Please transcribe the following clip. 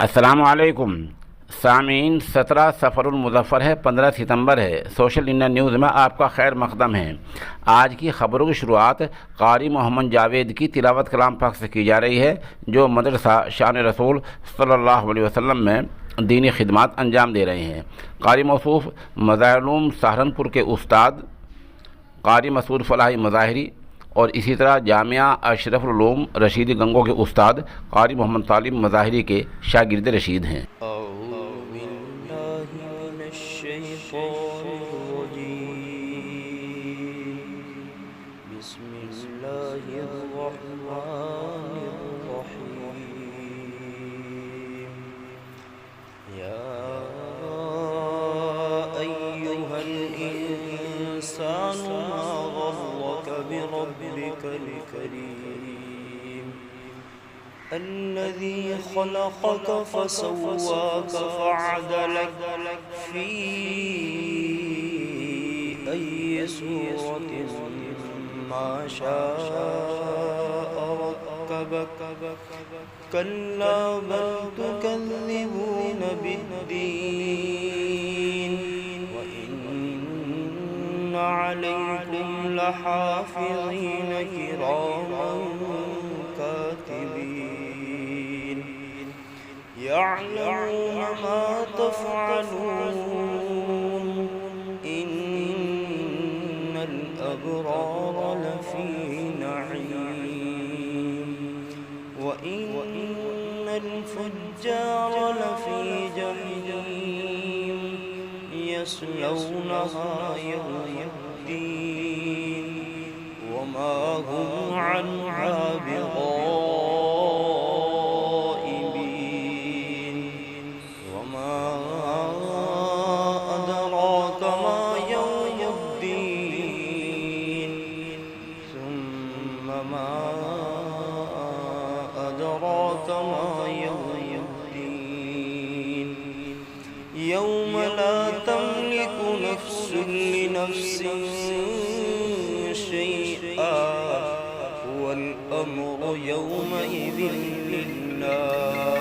अस्सलामु अलैकुम सामीन। 17 सफ़रुल मुज़फ़्फ़र है, 15 सितंबर है। सोशल इंडिया न्यूज़ में आपका खैर मक़दम है। आज की ख़बरों की शुरुआत क़ारी मोहम्मद जावेद की तिलावत कलाम पाक से की जा रही है, जो मदरसा शान रसूल सल्लल्लाहु अलैहि वसल्लम में दीनी खिदमत अंजाम दे रहे हैं। क़ारी मौसूफ़ मज़ाहिर सहारनपुर के उस्ताद क़ारी मसूद फ़लाही मज़ाहिरी और इसी तरह जामिया अशरफुल उलूम रशीदी गंगो के उस्ताद क़ारी मोहम्मद सालिम मज़ाहिरी के शागिर्द रशीद हैं। الذي خلقك فسواك فعدلك في أي صورة ما شاء ركبك كلا بل تكذبون بالدين وإن عليكم لحافظين كراما كاتبين يعلمون ما تفعلون إن الأبرار لفي نعيم وإن الفجار لفي جحيم يصلونها يوم الدين وما هم عنها بغائبين وما أدراك ما يوم الدين ثم ما أدراك ما يوم الدين يوم لا تملك نفس لنفس شيئا والأمر يومئذ لله